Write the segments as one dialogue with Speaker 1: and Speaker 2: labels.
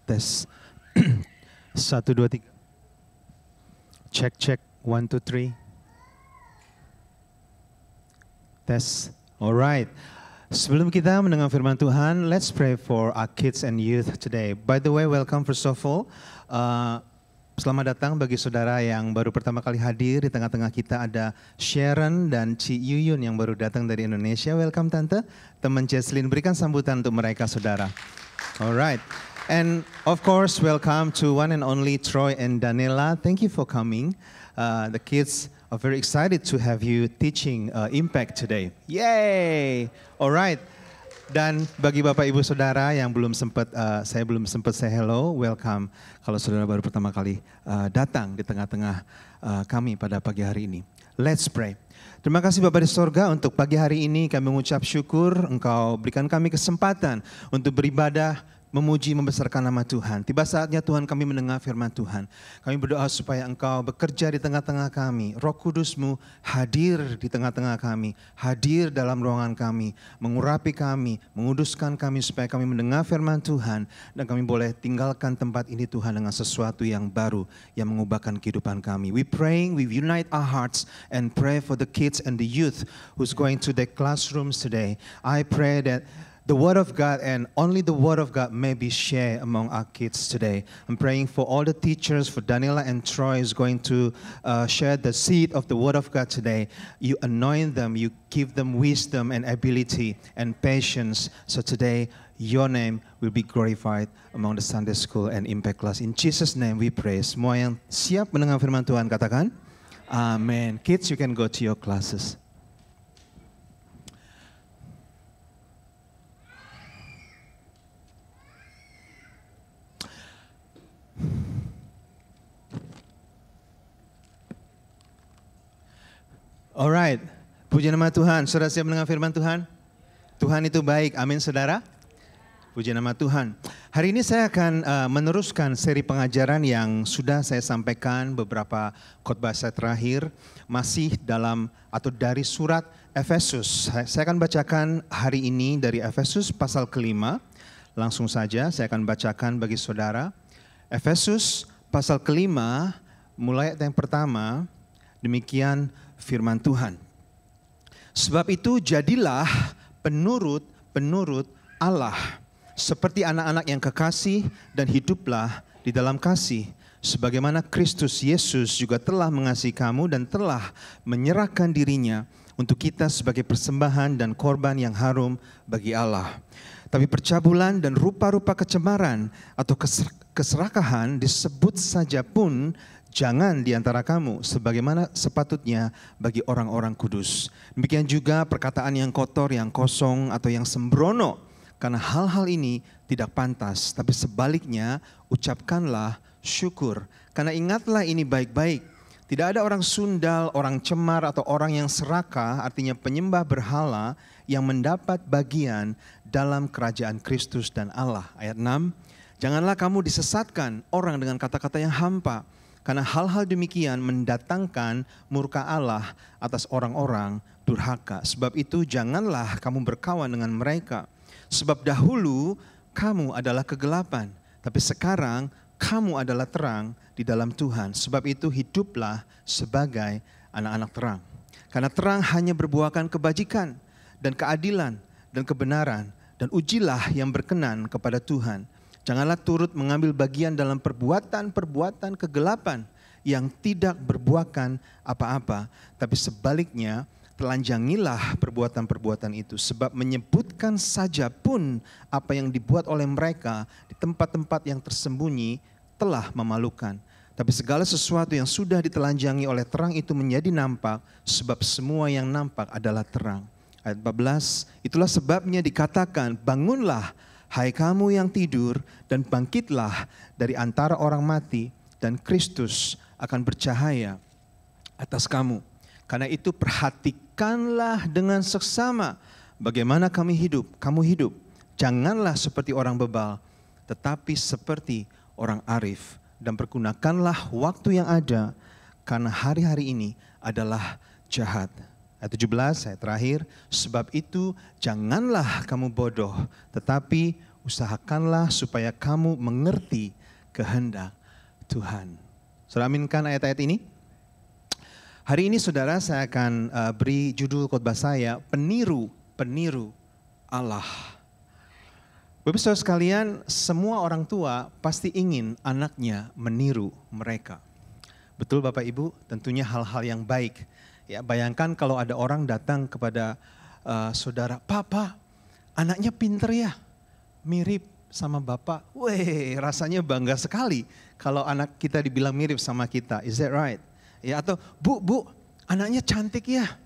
Speaker 1: Tes. 1, 2, 3. Cek. 1, 2, 3. Tes. Alright. Sebelum kita mendengar firman Tuhan, let's pray for our kids and youth today. By the way, welcome first of all. Selamat datang bagi saudara yang baru pertama kali hadir. Di tengah-tengah kita ada Sharon dan Ci Yuyun yang baru datang dari Indonesia. Welcome Tante. Teman Jesslyn, berikan sambutan untuk mereka saudara. Alright. And of course, welcome to one and only Troy and Daniela. Thank you for coming. The kids are very excited to have you teaching Impact today. Yay! Alright. Dan bagi Bapak Ibu Saudara yang saya belum sempat say hello, welcome. Kalau saudara baru pertama kali datang di tengah-tengah kami pada pagi hari ini. Let's pray. Terima kasih Bapak di sorga untuk pagi hari ini kami mengucap syukur Engkau berikan kami kesempatan untuk beribadah, memuji, membesarkan nama Tuhan. Tiba saatnya Tuhan kami mendengar firman Tuhan. Kami berdoa supaya Engkau bekerja di tengah-tengah kami. Roh Kudus-Mu hadir di tengah-tengah kami. Hadir dalam ruangan kami. Mengurapi kami, menguduskan kami supaya kami mendengar firman Tuhan. Dan kami boleh tinggalkan tempat ini Tuhan dengan sesuatu yang baru yang mengubahkan kehidupan kami. We praying, we unite our hearts and pray for the kids and the youth who's going to the classrooms today. I pray that the Word of God and only the Word of God may be shared among our kids today. I'm praying for all the teachers, for Daniela and Troy is going to share the seed of the Word of God today. You anoint them, you give them wisdom and ability and patience. So today, your name will be glorified among the Sunday school and Impact class. In Jesus' name we pray. Semua yang siap mendengar firman Tuhan katakan, Amen. Kids, you can go to your classes. Alright, puji nama Tuhan. Saudara siap mendengar firman Tuhan? Tuhan itu baik, amin saudara. Puji nama Tuhan. Hari ini saya akan meneruskan seri pengajaran yang sudah saya sampaikan beberapa khotbah saya terakhir. Masih dalam atau dari surat Efesus. Saya akan bacakan hari ini dari Efesus pasal ke-5. Langsung saja saya akan bacakan bagi saudara. Efesus pasal ke-5 mulai ayat yang pertama. Demikian firman Tuhan. Sebab itu jadilah penurut Allah seperti anak-anak yang kekasih dan hiduplah di dalam kasih. Sebagaimana Kristus Yesus juga telah mengasihi kamu dan telah menyerahkan dirinya untuk kita sebagai persembahan dan korban yang harum bagi Allah. Tapi percabulan dan rupa-rupa kecemaran atau keserakahan disebut saja pun jangan di antara kamu sebagaimana sepatutnya bagi orang-orang kudus. Demikian juga perkataan yang kotor, yang kosong atau yang sembrono. Karena hal-hal ini tidak pantas, tapi sebaliknya ucapkanlah syukur. Karena ingatlah ini baik-baik. Tidak ada orang sundal, orang cemar atau orang yang serakah, artinya penyembah berhala yang mendapat bagian dalam kerajaan Kristus dan Allah. Ayat 6, janganlah kamu disesatkan orang dengan kata-kata yang hampa. Karena hal-hal demikian mendatangkan murka Allah atas orang-orang durhaka. Sebab itu janganlah kamu berkawan dengan mereka. Sebab dahulu kamu adalah kegelapan, tapi sekarang kamu adalah terang di dalam Tuhan. Sebab itu hiduplah sebagai anak-anak terang. Karena terang hanya berbuahkan kebajikan dan keadilan dan kebenaran. Dan ujilah yang berkenan kepada Tuhan. Janganlah turut mengambil bagian dalam perbuatan-perbuatan kegelapan yang tidak berbuahkan apa-apa. Tapi sebaliknya telanjangilah perbuatan-perbuatan itu. Sebab menyebutkan saja pun apa yang dibuat oleh mereka di tempat-tempat yang tersembunyi telah memalukan. Tapi segala sesuatu yang sudah ditelanjangi oleh terang itu menjadi nampak. Sebab semua yang nampak adalah terang. Ayat 14, itulah sebabnya dikatakan bangunlah hai kamu yang tidur dan bangkitlah dari antara orang mati dan Kristus akan bercahaya atas kamu. Karena itu perhatikanlah dengan seksama bagaimana kamu hidup. Janganlah seperti orang bebal tetapi seperti orang arif. Dan pergunakanlah waktu yang ada karena hari-hari ini adalah jahat. Ayat 17, ayat terakhir. Sebab itu janganlah kamu bodoh, tetapi Usahakanlah supaya kamu mengerti kehendak Tuhan. Saudara aminkan ayat-ayat ini? Hari ini saudara saya akan beri judul khotbah saya, Peniru Allah. Bapak saudara sekalian, semua orang tua pasti ingin anaknya meniru mereka. Betul Bapak Ibu, tentunya hal-hal yang baik. Ya, bayangkan kalau ada orang datang kepada saudara, Papa, anaknya pinter ya, mirip sama Bapak. Weh, rasanya bangga sekali kalau anak kita dibilang mirip sama kita. Is that right? Ya, atau Bu, anaknya cantik ya,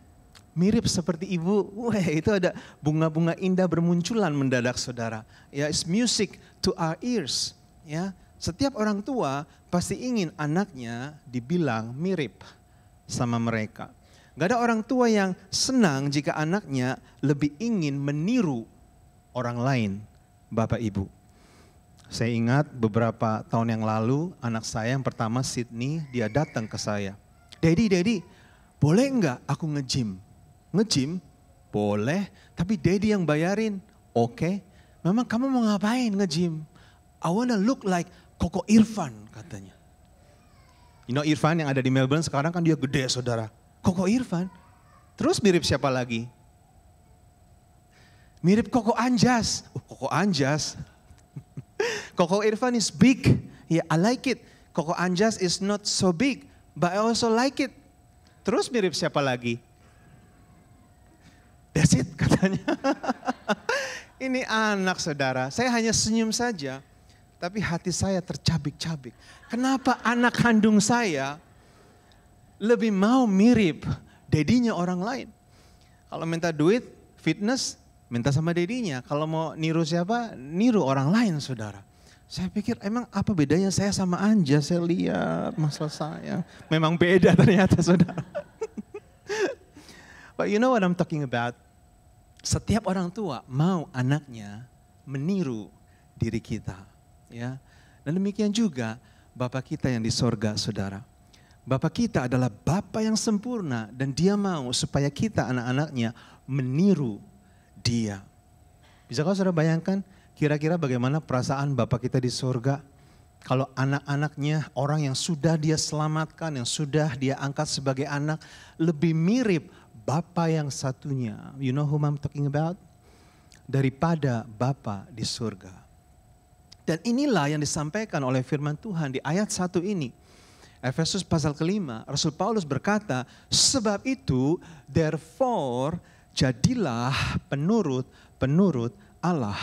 Speaker 1: mirip seperti ibu. Wah, itu ada bunga-bunga indah bermunculan mendadak saudara. Ya, it's music to our ears. Ya, setiap orang tua pasti ingin anaknya dibilang mirip sama mereka. Gak ada orang tua yang senang jika anaknya lebih ingin meniru orang lain, Bapak Ibu. Saya ingat beberapa tahun yang lalu anak saya yang pertama Sydney, dia datang ke saya. Daddy, boleh enggak aku nge-gym? Nge-gym? Boleh, tapi Daddy yang bayarin. Oke. Memang kamu mau ngapain nge-gym? I wanna look like Koko Irfan katanya. You know Irfan yang ada di Melbourne sekarang kan dia gede saudara. Koko Irfan. Terus mirip siapa lagi? Mirip Koko Anjas. Koko Anjas. Koko Irfan is big. Yeah, I like it. Koko Anjas is not so big. But I also like it. Terus mirip siapa lagi? That's it katanya. Ini anak saudara, saya hanya senyum saja. Tapi hati saya tercabik-cabik. Kenapa anak kandung saya lebih mau mirip dedinya orang lain? Kalau minta duit, fitness, minta sama dedinya. Kalau mau niru siapa, niru orang lain saudara. Saya pikir emang apa bedanya saya sama Anja, saya lihat masalah saya. Memang beda ternyata saudara. But you know what I'm talking about? Setiap orang tua mau anaknya meniru diri kita. Ya. Dan demikian juga Bapa kita yang di sorga saudara. Bapa kita adalah Bapa yang sempurna dan dia mau supaya kita anak-anaknya meniru dia. Bisakah saudara bayangkan? Kira-kira bagaimana perasaan Bapa kita di surga kalau anak-anaknya, orang yang sudah dia selamatkan, yang sudah dia angkat sebagai anak, lebih mirip Bapa yang satunya. You know whom I'm talking about? Daripada Bapa di surga. Dan inilah yang disampaikan oleh firman Tuhan di ayat 1 ini. Efesus pasal ke-5, Rasul Paulus berkata, sebab itu, therefore, jadilah penurut Allah.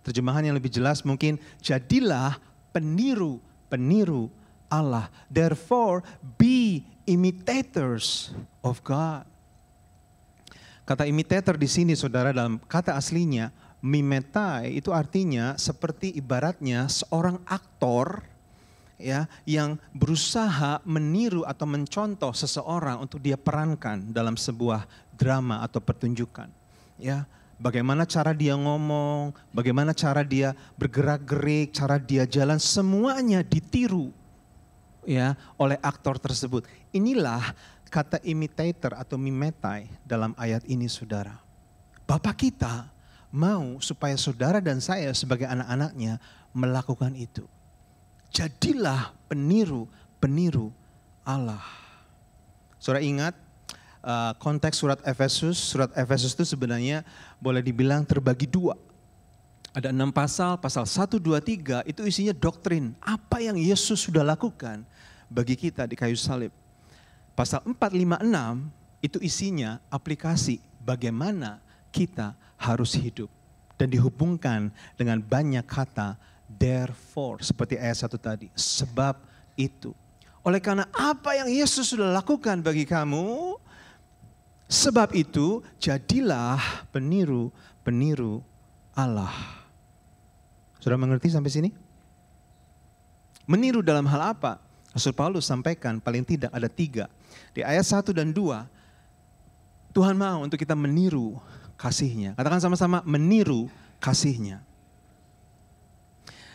Speaker 1: Terjemahan yang lebih jelas mungkin, jadilah peniru Allah. Therefore, be imitators of God. Kata imitator di sini saudara dalam kata aslinya, mimetai itu artinya seperti ibaratnya seorang aktor ya yang berusaha meniru atau mencontoh seseorang untuk dia perankan dalam sebuah drama atau pertunjukan. Ya. Bagaimana cara dia ngomong, bagaimana cara dia bergerak-gerik, cara dia jalan, semuanya ditiru ya oleh aktor tersebut. Inilah kata imitator atau mimetai dalam ayat ini saudara. Bapak kita mau supaya saudara dan saya sebagai anak-anaknya melakukan itu. Jadilah peniru Allah. Saudara ingat, konteks surat Efesus itu sebenarnya boleh dibilang terbagi dua. Ada 6 pasal 1, 2, 3 itu isinya doktrin. Apa yang Yesus sudah lakukan bagi kita di kayu salib. Pasal 4, 5, 6 itu isinya aplikasi bagaimana kita harus hidup. Dan dihubungkan dengan banyak kata therefore seperti ayat 1 tadi. Sebab itu. Oleh karena apa yang Yesus sudah lakukan bagi kamu, sebab itu jadilah peniru Allah. Sudah mengerti sampai sini? Meniru dalam hal apa? Rasul Paulus sampaikan paling tidak ada 3. Di ayat 1 dan 2, Tuhan mau untuk kita meniru kasih-Nya. Katakan sama-sama, meniru kasih-Nya.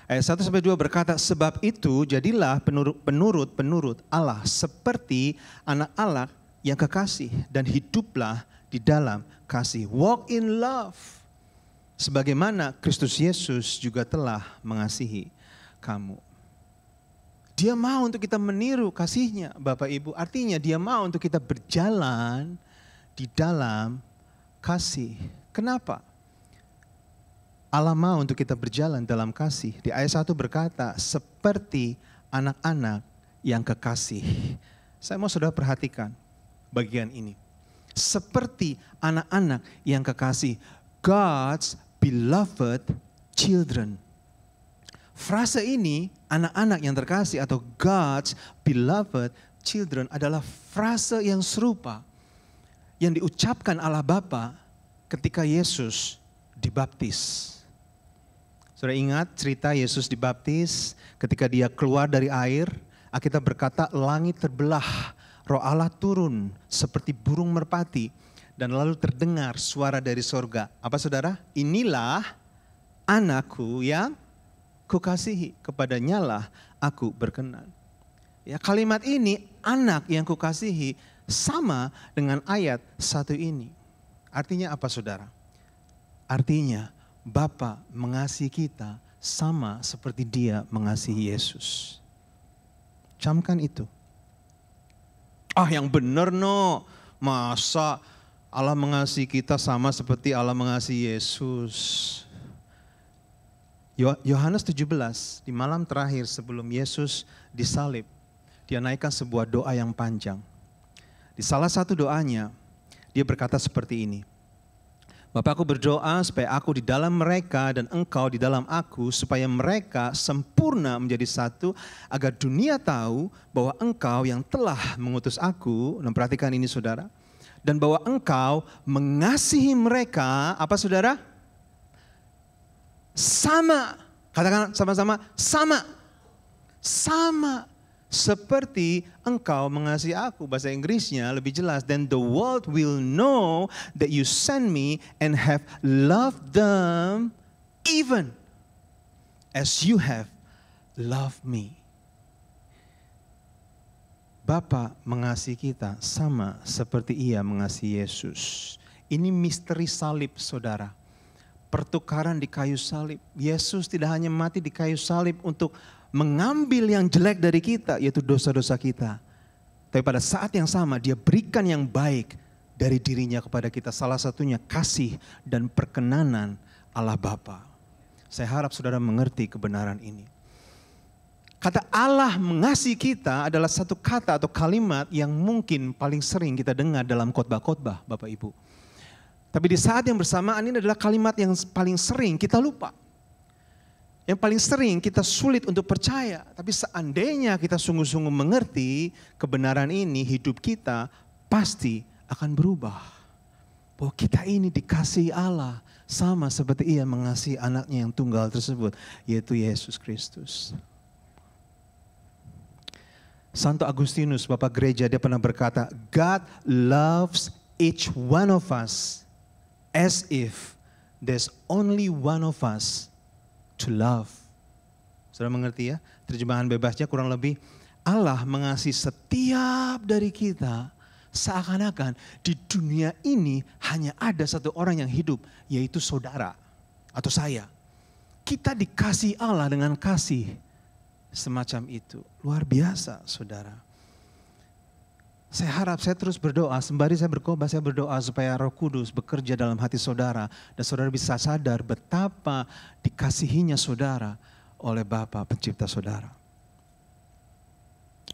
Speaker 1: Ayat 1 sampai 2 berkata, sebab itu jadilah penurut Allah seperti anak Allah yang kekasih dan hiduplah di dalam kasih. Walk in love. sebagaimana Kristus Yesus juga telah mengasihi kamu. Dia mau untuk kita meniru kasihnya, Bapak Ibu. Artinya dia mau untuk kita berjalan di dalam kasih. Kenapa? Allah mau untuk kita berjalan dalam kasih. Di ayat 1 berkata, seperti anak-anak yang kekasih. Saya mau saudara perhatikan bagian ini. Seperti anak-anak yang kekasih. God's beloved children. Frase ini, anak-anak yang terkasih atau God's beloved children adalah frase yang serupa yang diucapkan Allah Bapa ketika Yesus dibaptis. Saudara ingat cerita Yesus dibaptis ketika dia keluar dari air, Alkitab berkata langit terbelah, Roh Allah turun seperti burung merpati dan lalu terdengar suara dari sorga. Apa saudara? Inilah anakku yang kukasihi, kepadanya lah aku berkenan. Ya, kalimat ini anak yang kukasihi sama dengan ayat 1 ini. Artinya apa saudara? Artinya Bapa mengasihi kita sama seperti Dia mengasihi Yesus. Camkan itu. Yang benar no. Masa Allah mengasihi kita sama seperti Allah mengasihi Yesus. Yohanes 17, di malam terakhir sebelum Yesus disalib, dia naikkan sebuah doa yang panjang. Di salah satu doanya, dia berkata seperti ini. Bapa, aku berdoa supaya aku di dalam mereka dan engkau di dalam aku, supaya mereka sempurna menjadi satu, agar dunia tahu bahwa engkau yang telah mengutus aku, dan perhatikan ini saudara, dan bahwa engkau mengasihi mereka, apa saudara? Sama, katakan sama-sama, sama. Sama seperti engkau mengasihi aku. Bahasa Inggrisnya lebih jelas. Then the world will know that you sent me and have loved them even as you have loved me. Bapa mengasihi kita sama seperti Ia mengasihi Yesus. Ini misteri salib saudara. Pertukaran di kayu salib. Yesus tidak hanya mati di kayu salib untuk mengambil yang jelek dari kita, yaitu dosa-dosa kita. Tapi pada saat yang sama dia berikan yang baik dari dirinya kepada kita. Salah satunya kasih dan perkenanan Allah Bapa. Saya harap saudara mengerti kebenaran ini. Kata Allah mengasihi kita adalah satu kata atau kalimat yang mungkin paling sering kita dengar dalam khotbah-khotbah Bapak Ibu. Tapi di saat yang bersamaan ini adalah kalimat yang paling sering kita lupa. Yang paling sering kita sulit untuk percaya. Tapi seandainya kita sungguh-sungguh mengerti kebenaran ini, hidup kita pasti akan berubah. Bahwa kita ini dikasihi Allah sama seperti Ia mengasihi anaknya yang tunggal tersebut, yaitu Yesus Kristus. Santo Agustinus, Bapak Gereja, dia pernah berkata, God loves each one of us as if there's only one of us to love. Saudara mengerti ya? Terjemahan bebasnya kurang lebih, Allah mengasihi setiap dari kita seakan-akan di dunia ini hanya ada satu orang yang hidup, yaitu saudara atau saya. Kita dikasihi Allah dengan kasih semacam itu. Luar biasa saudara. Saya harap saya terus berdoa, sembari saya berkhotbah, saya berdoa supaya Roh Kudus bekerja dalam hati saudara. Dan saudara bisa sadar betapa dikasihinya saudara oleh Bapa pencipta saudara.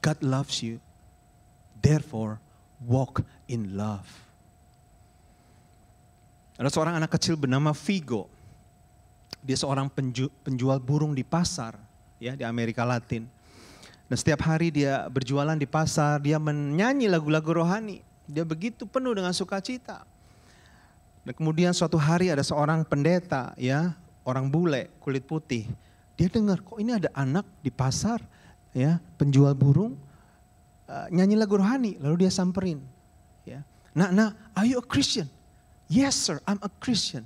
Speaker 1: God loves you, therefore walk in love. Ada seorang anak kecil bernama Vigo. Dia seorang penjual burung di pasar ya di Amerika Latin. Dan setiap hari dia berjualan di pasar, dia menyanyi lagu-lagu rohani. Dia begitu penuh dengan sukacita. Dan kemudian suatu hari ada seorang pendeta, ya, orang bule, kulit putih. Dia dengar, kok ini ada anak di pasar, ya, penjual burung, nyanyi lagu rohani. Lalu dia samperin. Ya. Nak, are you a Christian? Yes sir, I'm a Christian.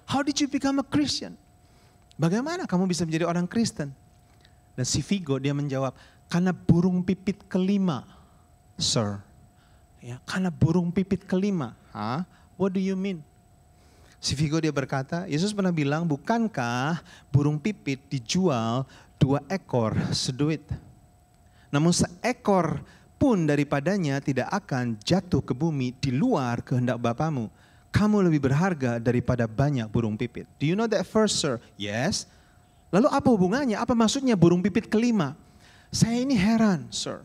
Speaker 1: How did you become a Christian? Bagaimana kamu bisa menjadi orang Kristen? Dan si Vigo dia menjawab, karena burung pipit kelima, sir. Ya, karena burung pipit kelima. What do you mean? Si Vigo dia berkata, Yesus pernah bilang, bukankah burung pipit dijual 2 ekor seduit? Namun seekor pun daripadanya tidak akan jatuh ke bumi di luar kehendak Bapamu. Kamu lebih berharga daripada banyak burung pipit. Do you know that verse, sir? Yes. Lalu apa hubungannya? Apa maksudnya burung pipit kelima? Saya ini heran, sir.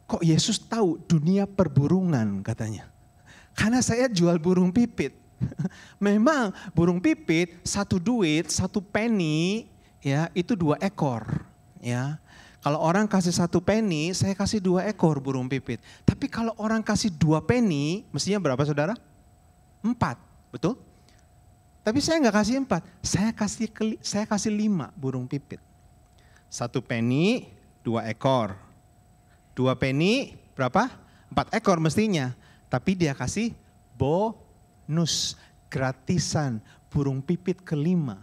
Speaker 1: Kok Yesus tahu dunia perburungan katanya? Karena saya jual burung pipit. Memang burung pipit 1 duit, 1 penny, ya itu 2 ekor. Ya, kalau orang kasih 1 penny, saya kasih 2 ekor burung pipit. Tapi kalau orang kasih 2 penny, mestinya berapa saudara? 4, betul? Tapi saya nggak kasih 4, saya kasih 5 burung pipit. 1 penny, 2 ekor. 2 penny berapa? 4 ekor mestinya. Tapi dia kasih bonus, gratisan, burung pipit kelima.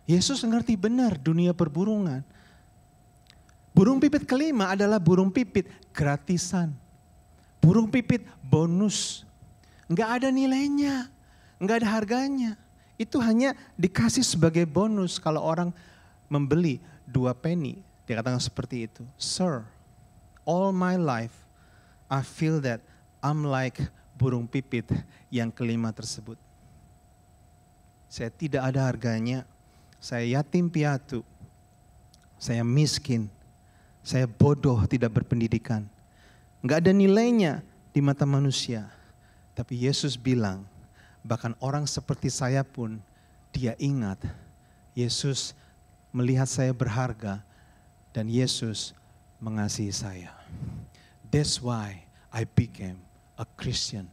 Speaker 1: Yesus ngerti benar dunia perburungan. Burung pipit kelima adalah burung pipit gratisan. Burung pipit bonus. Enggak ada nilainya, enggak ada harganya. Itu hanya dikasih sebagai bonus kalau orang membeli 2 penny. Dia katakan seperti itu. Sir, all my life I feel that I'm like burung pipit yang kelima tersebut. Saya tidak ada harganya, saya yatim piatu, saya miskin, saya bodoh tidak berpendidikan. Enggak ada nilainya di mata manusia. Tapi Yesus bilang, bahkan orang seperti saya pun dia ingat. Yesus melihat saya berharga dan Yesus mengasihi saya. That's why I became a Christian,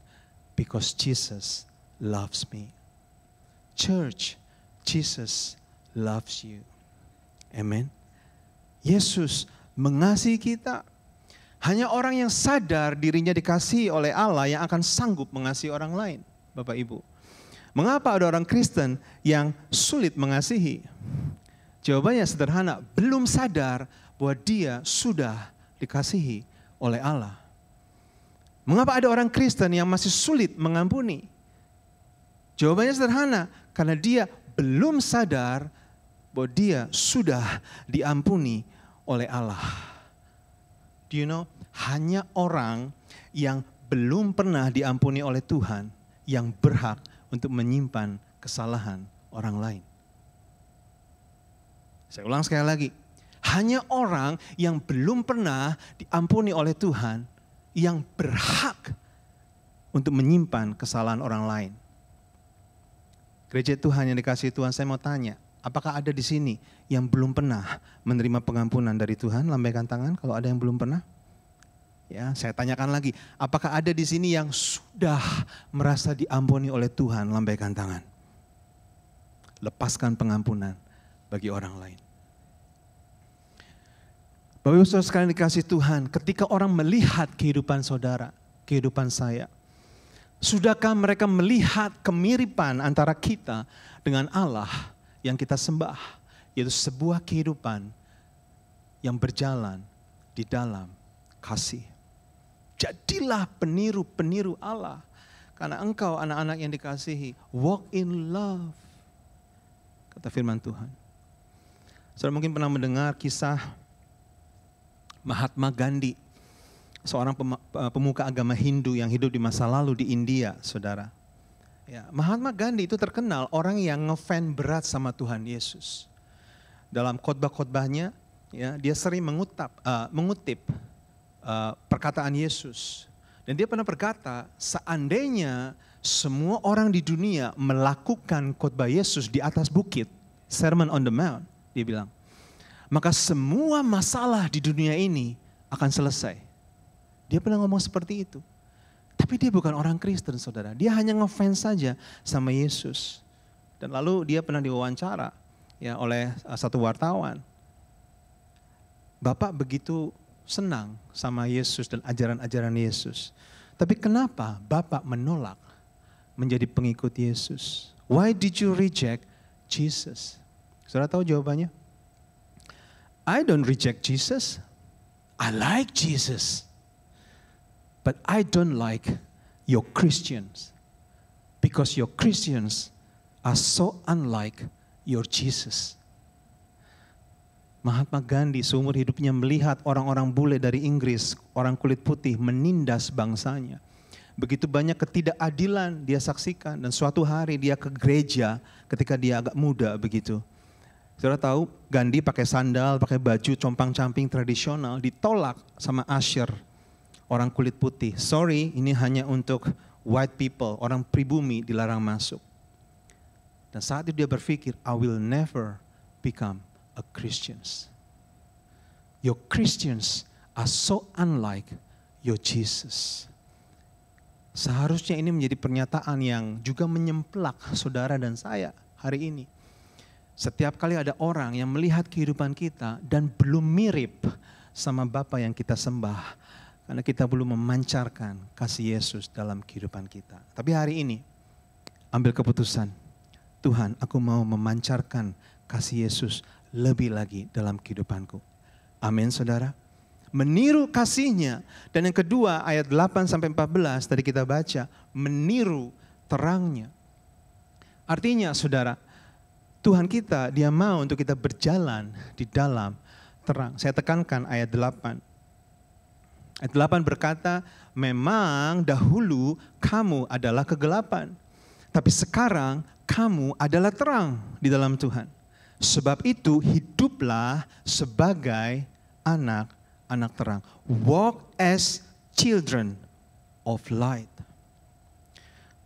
Speaker 1: because Jesus loves me. Church, Jesus loves you. Amen. Yesus mengasihi kita. Hanya orang yang sadar dirinya dikasihi oleh Allah yang akan sanggup mengasihi orang lain. Bapak Ibu, mengapa ada orang Kristen yang sulit mengasihi? Jawabannya sederhana, belum sadar bahwa dia sudah dikasihi oleh Allah. Mengapa ada orang Kristen yang masih sulit mengampuni? Jawabannya sederhana, karena dia belum sadar bahwa dia sudah diampuni oleh Allah. Do you know, hanya orang yang belum pernah diampuni oleh Tuhan yang berhak untuk menyimpan kesalahan orang lain. Saya ulang sekali lagi, hanya orang yang belum pernah diampuni oleh Tuhan yang berhak untuk menyimpan kesalahan orang lain. Gereja Tuhan yang dikasihi Tuhan, saya mau tanya, apakah ada di sini yang belum pernah menerima pengampunan dari Tuhan? Lambaikan tangan kalau ada yang belum pernah. Ya, saya tanyakan lagi, apakah ada di sini yang sudah merasa diampuni oleh Tuhan? Lambaikan tangan. Lepaskan pengampunan bagi orang lain. Bapak Ibu Saudara sekalian dikasihi Tuhan, ketika orang melihat kehidupan saudara, kehidupan saya, sudahkah mereka melihat kemiripan antara kita dengan Allah yang kita sembah, yaitu sebuah kehidupan yang berjalan di dalam kasih. Jadilah peniru-peniru Allah, karena engkau anak-anak yang dikasihi, walk in love, kata firman Tuhan. Saudara mungkin pernah mendengar kisah Mahatma Gandhi, seorang pemuka agama Hindu yang hidup di masa lalu di India, saudara. Ya, Mahatma Gandhi itu terkenal orang yang ngefan berat sama Tuhan Yesus. Dalam khotbah-khotbahnya, ya, dia sering mengutip perkataan Yesus. Dan dia pernah berkata, seandainya semua orang di dunia melakukan khotbah Yesus di atas bukit, Sermon on the Mount, dia bilang, maka semua masalah di dunia ini akan selesai. Dia pernah ngomong seperti itu. Tapi dia bukan orang Kristen, saudara. Dia hanya ngefans saja sama Yesus. Dan lalu dia pernah diwawancara ya oleh satu wartawan. Bapak begitu senang sama Yesus dan ajaran-ajaran Yesus. Tapi kenapa Bapak menolak menjadi pengikut Yesus? Why did you reject Jesus? Saudara tahu jawabannya? I don't reject Jesus. I like Jesus. But I don't like your Christians. Because your Christians are so unlike your Jesus. Mahatma Gandhi seumur hidupnya melihat orang-orang bule dari Inggris, orang kulit putih menindas bangsanya. Begitu banyak ketidakadilan dia saksikan, dan suatu hari dia ke gereja ketika dia agak muda begitu. Saudara tahu Gandhi pakai sandal, pakai baju compang-camping tradisional, ditolak sama usher, orang kulit putih. Sorry, ini hanya untuk white people, orang pribumi dilarang masuk. Dan saat itu dia berpikir, I will never become a Christians. Your Christians are so unlike your Jesus. Seharusnya ini menjadi pernyataan yang juga menyemplak saudara dan saya hari ini. Setiap kali ada orang yang melihat kehidupan kita dan belum mirip sama Bapa yang kita sembah, karena kita belum memancarkan kasih Yesus dalam kehidupan kita. Tapi hari ini, ambil keputusan. Tuhan, aku mau memancarkan kasih Yesus lebih lagi dalam kehidupanku. Amin, saudara. Meniru kasihnya. Dan yang kedua, ayat 8-14 tadi kita baca, meniru terangnya. Artinya, saudara, Tuhan kita, dia mau untuk kita berjalan di dalam terang. Saya tekankan ayat 8. Ayat 8 berkata, memang dahulu kamu adalah kegelapan, tapi sekarang kamu adalah terang di dalam Tuhan. Sebab itu hiduplah sebagai anak-anak terang. Walk as children of light.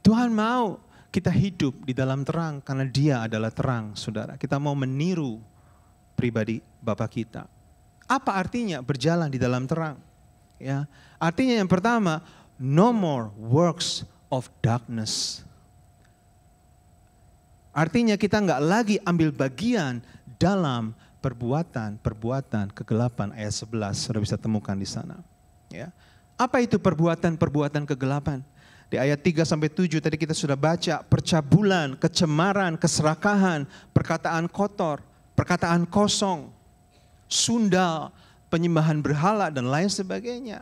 Speaker 1: Tuhan mau kita hidup di dalam terang karena Dia adalah terang, saudara. Kita mau meniru pribadi Bapa kita. Apa artinya berjalan di dalam terang? Ya, artinya yang pertama, no more works of darkness. Artinya kita nggak lagi ambil bagian dalam perbuatan kegelapan. Ayat 11, sudah bisa temukan di sana. Ya. Apa itu perbuatan kegelapan? Di ayat 3-7 tadi kita sudah baca, percabulan, kecemaran, keserakahan, perkataan kotor, perkataan kosong, sundal, penyembahan berhala dan lain sebagainya.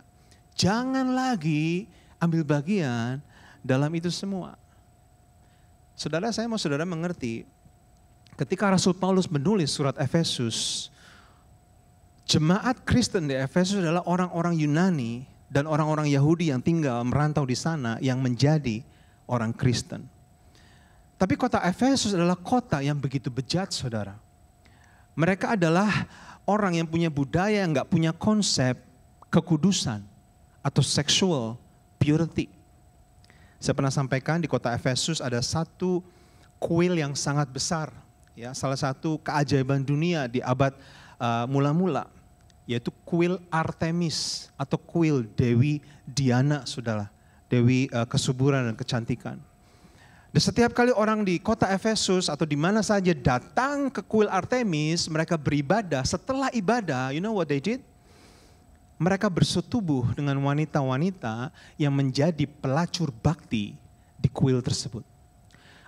Speaker 1: Jangan lagi ambil bagian dalam itu semua. Saudara, saya mau saudara mengerti, ketika Rasul Paulus menulis surat Efesus, jemaat Kristen di Efesus adalah orang-orang Yunani dan orang-orang Yahudi yang tinggal merantau di sana yang menjadi orang Kristen. Tapi kota Efesus adalah kota yang begitu bejat, saudara. Mereka adalah orang yang punya budaya yang gak punya konsep kekudusan atau sexual purity. Saya pernah sampaikan di kota Efesus ada satu kuil yang sangat besar, ya, salah satu keajaiban dunia di abad mula-mula, yaitu kuil Artemis atau kuil Dewi Diana, saudara, Dewi kesuburan dan kecantikan. Dan setiap kali orang di kota Efesus atau di mana saja datang ke kuil Artemis, mereka beribadah. Setelah ibadah, you know what they did? Mereka bersetubuh dengan wanita-wanita yang menjadi pelacur bakti di kuil tersebut.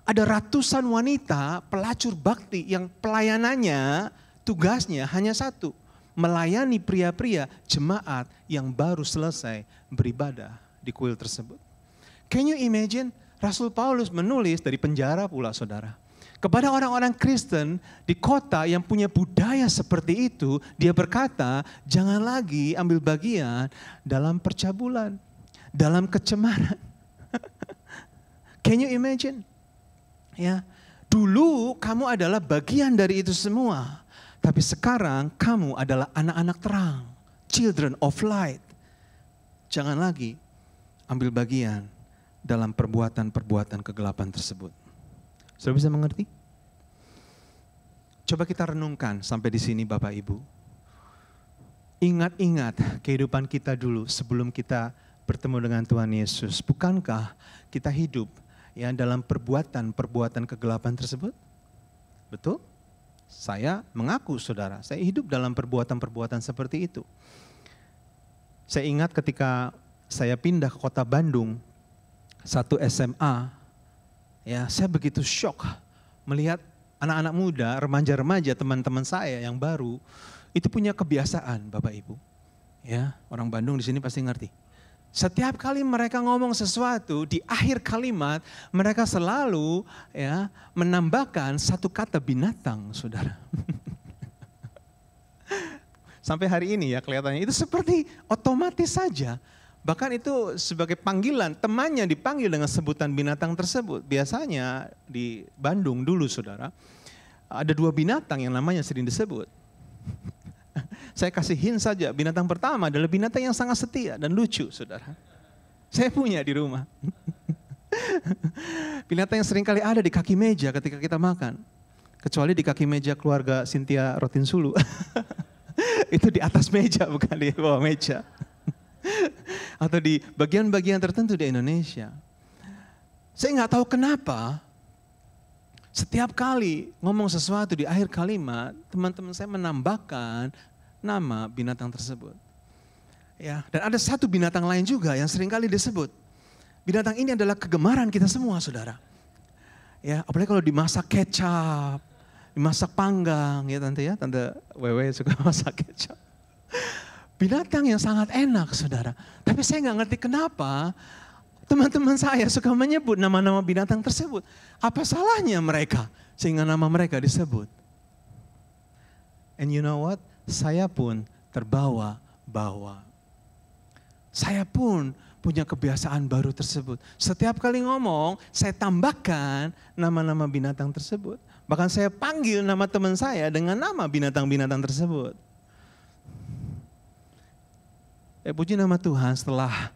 Speaker 1: Ada ratusan wanita pelacur bakti yang pelayanannya, tugasnya hanya satu. Melayani pria-pria jemaat yang baru selesai beribadah di kuil tersebut. Can you imagine? Rasul Paulus menulis dari penjara pula, saudara. Kepada orang-orang Kristen di kota yang punya budaya seperti itu, dia berkata, jangan lagi ambil bagian dalam percabulan, dalam kecemaran. Can you imagine? Ya, dulu kamu adalah bagian dari itu semua, tapi sekarang kamu adalah anak-anak terang, children of light. Jangan lagi ambil bagian dalam perbuatan-perbuatan kegelapan tersebut. Sudah bisa mengerti? Coba kita renungkan sampai di sini Bapak Ibu. Ingat-ingat kehidupan kita dulu sebelum kita bertemu dengan Tuhan Yesus. Bukankah kita hidup ya dalam perbuatan-perbuatan kegelapan tersebut? Betul? Saya mengaku, saudara, saya hidup dalam perbuatan-perbuatan seperti itu. Saya ingat ketika saya pindah ke kota Bandung, satu SMA, ya saya begitu shock melihat anak-anak muda, remaja-remaja, teman-teman saya yang baru, itu punya kebiasaan Bapak Ibu. Ya, orang Bandung di sini pasti ngerti. Setiap kali mereka ngomong sesuatu, di akhir kalimat mereka selalu ya menambahkan satu kata binatang, saudara. Sampai hari ini ya kelihatannya itu seperti otomatis saja. Bahkan itu sebagai panggilan, temannya dipanggil dengan sebutan binatang tersebut. Biasanya di Bandung dulu, saudara, ada 2 binatang yang namanya sering disebut. Saya kasih hint saja, binatang pertama adalah binatang yang sangat setia dan lucu, saudara. Saya punya di rumah. Binatang yang sering kali ada di kaki meja ketika kita makan. Kecuali di kaki meja keluarga Cynthia Rotinsulu. Itu di atas meja, bukan di bawah meja. Atau di bagian-bagian tertentu di Indonesia. Saya nggak tahu kenapa, setiap kali ngomong sesuatu di akhir kalimat, teman-teman saya menambahkan nama binatang tersebut. Ya, dan ada satu binatang lain juga yang sering kali disebut. Binatang ini adalah kegemaran kita semua, saudara. Ya, apalagi kalau dimasak kecap, dimasak panggang, ya Tante Wewe suka masak kecap. Binatang yang sangat enak, saudara. Tapi saya nggak ngerti kenapa teman-teman saya suka menyebut nama-nama binatang tersebut. Apa salahnya mereka sehingga nama mereka disebut? And you know what? Saya pun terbawa-bawa. Saya pun punya kebiasaan baru tersebut. Setiap kali ngomong, saya tambahkan nama-nama binatang tersebut. Bahkan saya panggil nama teman saya dengan nama binatang-binatang tersebut. Puji nama Tuhan, setelah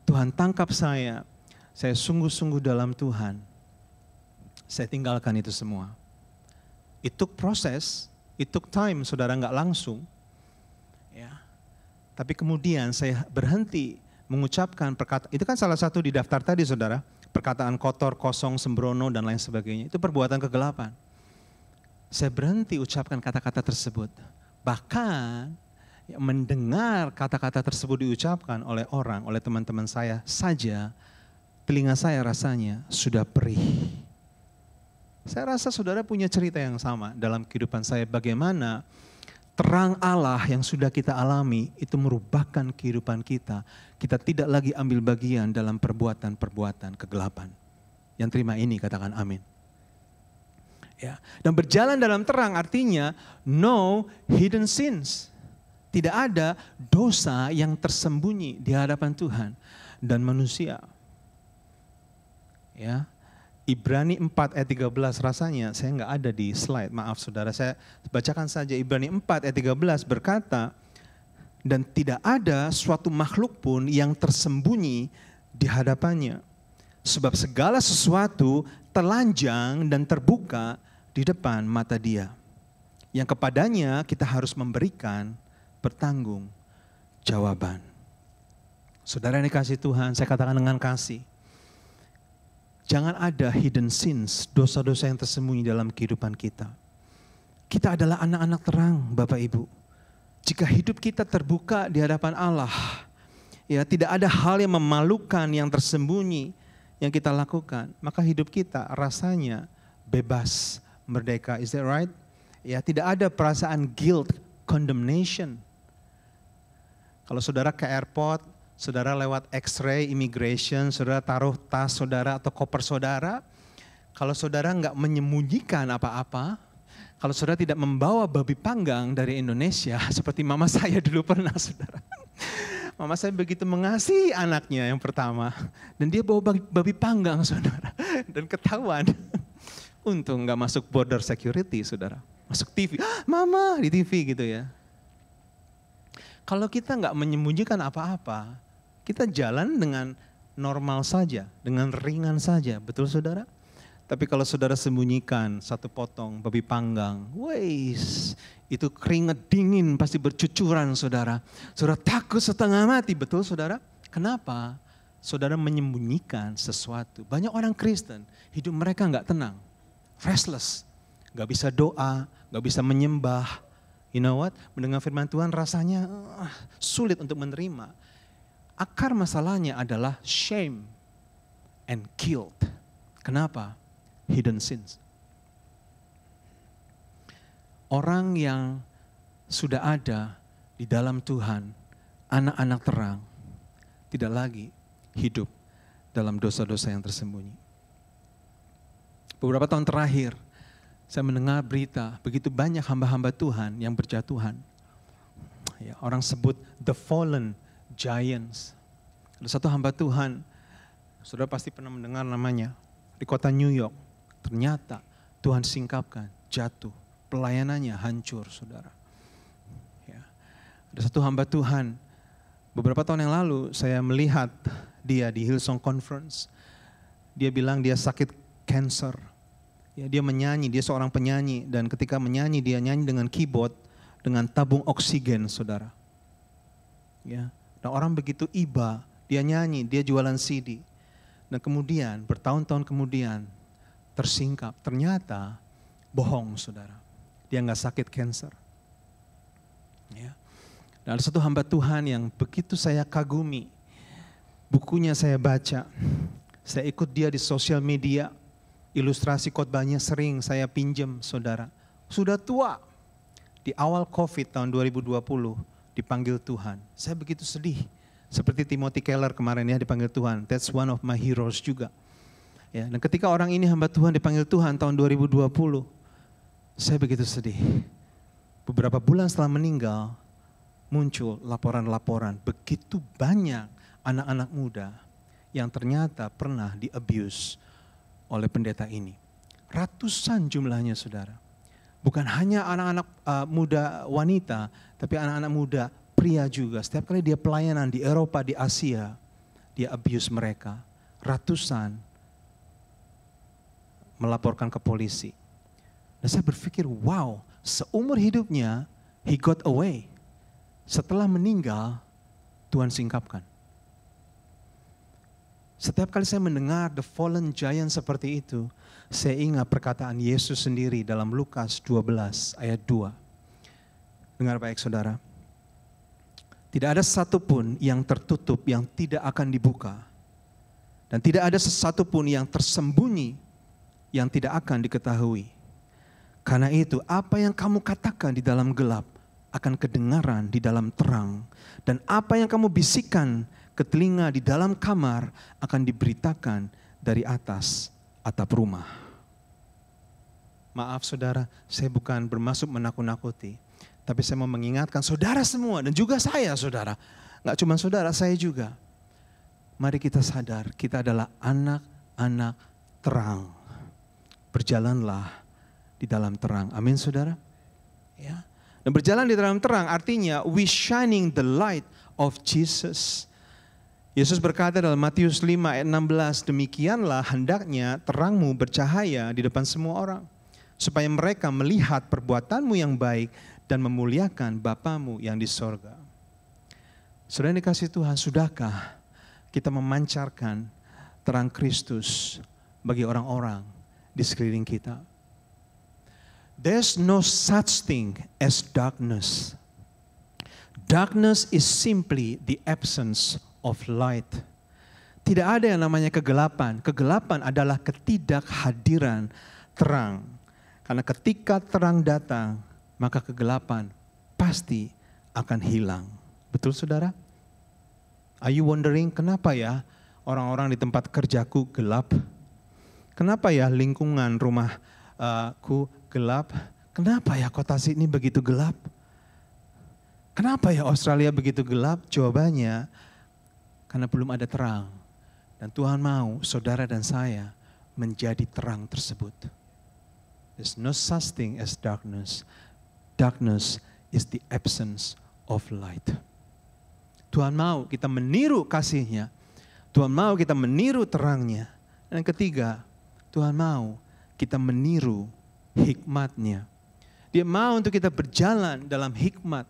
Speaker 1: Tuhan tangkap saya sungguh-sungguh dalam Tuhan. Saya tinggalkan itu semua. It took process, it took time, saudara, nggak langsung. Ya. Tapi kemudian saya berhenti mengucapkan perkataan, itu kan salah satu di daftar tadi, saudara. Perkataan kotor, kosong, sembrono, dan lain sebagainya. Itu perbuatan kegelapan. Saya berhenti ucapkan kata-kata tersebut. Bahkan mendengar kata-kata tersebut diucapkan oleh orang, oleh teman-teman saya saja, telinga saya rasanya sudah perih. Saya rasa saudara punya cerita yang sama dalam kehidupan saya, bagaimana terang Allah yang sudah kita alami itu merubahkan kehidupan kita. Kita tidak lagi ambil bagian dalam perbuatan-perbuatan kegelapan. Yang terima ini katakan amin. Ya, dan berjalan dalam terang artinya no hidden sins. Tidak ada dosa yang tersembunyi di hadapan Tuhan dan manusia. Ya, Ibrani 4 ayat 13 rasanya saya nggak ada di slide, maaf saudara, saya bacakan saja. Ibrani 4 ayat 13 berkata, dan tidak ada suatu makhluk pun yang tersembunyi di hadapannya. Sebab segala sesuatu telanjang dan terbuka di depan mata Dia. Yang kepadanya kita harus memberikan bertanggung jawaban. Saudara yang dikasihi Tuhan, saya katakan dengan kasih. Jangan ada hidden sins, dosa-dosa yang tersembunyi dalam kehidupan kita. Kita adalah anak-anak terang, Bapak Ibu. Jika hidup kita terbuka di hadapan Allah, ya tidak ada hal yang memalukan yang tersembunyi yang kita lakukan, maka hidup kita rasanya bebas, merdeka. Is that right? Ya, tidak ada perasaan guilt, condemnation. Kalau saudara ke airport, saudara lewat X-ray, immigration, saudara taruh tas saudara atau koper saudara. Kalau saudara nggak menyembunyikan apa-apa, kalau saudara tidak membawa babi panggang dari Indonesia, seperti mama saya dulu pernah, saudara. Mama saya begitu mengasihi anaknya yang pertama, dan dia bawa babi panggang, saudara. Dan ketahuan, untung nggak masuk border security, saudara. Masuk TV, mama di TV gitu ya. Kalau kita nggak menyembunyikan apa-apa, kita jalan dengan normal saja, dengan ringan saja, betul saudara? Tapi kalau saudara sembunyikan satu potong babi panggang, weis, itu keringat dingin pasti bercucuran saudara. Saudara takut setengah mati, betul saudara? Kenapa? Saudara menyembunyikan sesuatu. Banyak orang Kristen, hidup mereka nggak tenang, restless, nggak bisa doa, nggak bisa menyembah. You know what? Mendengar firman Tuhan rasanya sulit untuk menerima. Akar masalahnya adalah shame and guilt. Kenapa? Hidden sins. Orang yang sudah ada di dalam Tuhan, anak-anak terang, tidak lagi hidup dalam dosa-dosa yang tersembunyi. Beberapa tahun terakhir, saya mendengar berita begitu banyak hamba-hamba Tuhan yang berjatuhan. Ya, orang sebut the fallen giants. Ada satu hamba Tuhan, saudara pasti pernah mendengar namanya, di kota New York. Ternyata Tuhan singkapkan, jatuh, pelayanannya hancur, saudara. Ya. Ada satu hamba Tuhan, beberapa tahun yang lalu saya melihat dia di Hillsong Conference. Dia bilang dia sakit cancer. Ya, dia menyanyi, dia seorang penyanyi, dan ketika menyanyi dia nyanyi dengan keyboard, dengan tabung oksigen, saudara. Ya, dan orang begitu iba, dia nyanyi, dia jualan CD. Dan kemudian bertahun-tahun kemudian tersingkap, ternyata bohong, saudara. Dia nggak sakit cancer. Ya. Dan ada satu hamba Tuhan yang begitu saya kagumi. Bukunya saya baca, saya ikut dia di sosial media, ilustrasi khotbahnya sering saya pinjam, saudara. Sudah tua, di awal COVID tahun 2020 dipanggil Tuhan. Saya begitu sedih, seperti Timothy Keller kemarin ya dipanggil Tuhan. That's one of my heroes juga. Ya, dan ketika orang ini hamba Tuhan dipanggil Tuhan tahun 2020, saya begitu sedih. Beberapa bulan setelah meninggal, muncul laporan-laporan begitu banyak anak-anak muda yang ternyata pernah di-abuse oleh pendeta ini. Ratusan jumlahnya, saudara. Bukan hanya anak-anak muda wanita, tapi anak-anak muda pria juga. Setiap kali dia pelayanan di Eropa, di Asia, dia abuse mereka. Ratusan melaporkan ke polisi. Dan saya berpikir, wow, seumur hidupnya, he got away. Setelah meninggal, Tuhan singkapkan. Setiap kali saya mendengar the fallen giant seperti itu, saya ingat perkataan Yesus sendiri dalam Lukas 12 ayat 2. Dengar baik, saudara. Tidak ada satupun yang tertutup yang tidak akan dibuka. Dan tidak ada sesuatu pun yang tersembunyi yang tidak akan diketahui. Karena itu apa yang kamu katakan di dalam gelap akan kedengaran di dalam terang. Dan apa yang kamu bisikan ke telinga di dalam kamar akan diberitakan dari atas atap rumah. Maaf, saudara, saya bukan bermaksud menakut-nakuti. Tapi saya mau mengingatkan saudara semua dan juga saya, saudara. Nggak cuma saudara, saya juga. Mari kita sadar, kita adalah anak-anak terang. Berjalanlah di dalam terang. Amin, saudara. Ya. Dan berjalan di dalam terang artinya we shining the light of Jesus. Yesus berkata dalam Matius 5 ayat 16, demikianlah hendaknya terangmu bercahaya di depan semua orang, supaya mereka melihat perbuatanmu yang baik dan memuliakan Bapamu yang di sorga. Saudara yang dikasihi Tuhan, sudahkah kita memancarkan terang Kristus bagi orang-orang di sekeliling kita? There's no such thing as darkness. Darkness is simply the absence of light. Tidak ada yang namanya kegelapan. Kegelapan adalah ketidakhadiran terang. Karena ketika terang datang, maka kegelapan pasti akan hilang. Betul, saudara? Are you wondering kenapa ya orang-orang di tempat kerjaku gelap? Kenapa ya lingkungan rumahku gelap? Kenapa ya kota Sydney begitu gelap? Kenapa ya Australia begitu gelap? Jawabannya, karena belum ada terang. Dan Tuhan mau saudara dan saya menjadi terang tersebut. There's no such thing as darkness. Darkness is the absence of light. Tuhan mau kita meniru kasih-Nya. Tuhan mau kita meniru terang-Nya. Dan ketiga, Tuhan mau kita meniru hikmat-Nya. Dia mau untuk kita berjalan dalam hikmat,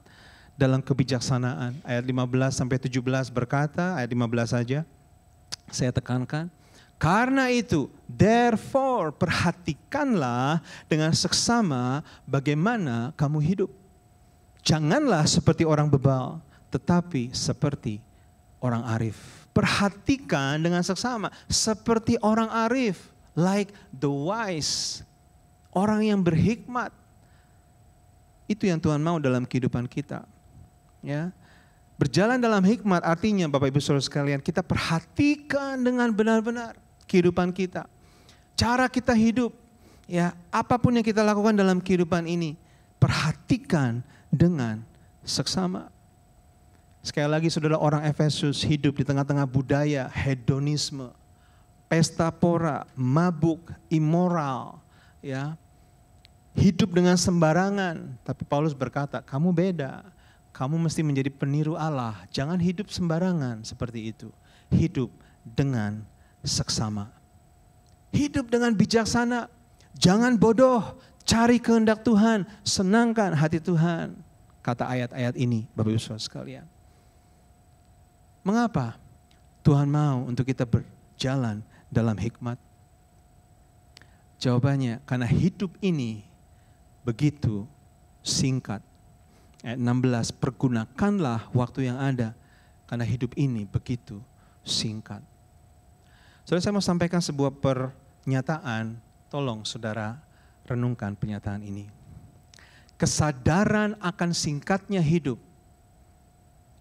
Speaker 1: dalam kebijaksanaan. Ayat 15 sampai 17 berkata, ayat 15 saja, saya tekankan. Karena itu, therefore perhatikanlah dengan seksama bagaimana kamu hidup. Janganlah seperti orang bebal, tetapi seperti orang arif. Perhatikan dengan seksama seperti orang arif, like the wise, orang yang berhikmat. Itu yang Tuhan mau dalam kehidupan kita. Ya. Berjalan dalam hikmat artinya Bapak Ibu Saudara sekalian, kita perhatikan dengan benar-benar kehidupan kita. Cara kita hidup, ya, apapun yang kita lakukan dalam kehidupan ini, perhatikan dengan seksama. Sekali lagi saudara, orang Efesus hidup di tengah-tengah budaya hedonisme, pesta pora, mabuk, immoral, ya. Hidup dengan sembarangan, tapi Paulus berkata, kamu beda. Kamu mesti menjadi peniru Allah. Jangan hidup sembarangan seperti itu. Hidup dengan seksama. Hidup dengan bijaksana. Jangan bodoh. Cari kehendak Tuhan. Senangkan hati Tuhan. Kata ayat-ayat ini, Bapak Ibu Saudara sekalian. Mengapa Tuhan mau untuk kita berjalan dalam hikmat? Jawabannya, karena hidup ini begitu singkat. Ayat 16, pergunakanlah waktu yang ada karena hidup ini begitu singkat. Saudara, saya mau sampaikan sebuah pernyataan, tolong saudara renungkan pernyataan ini. Kesadaran akan singkatnya hidup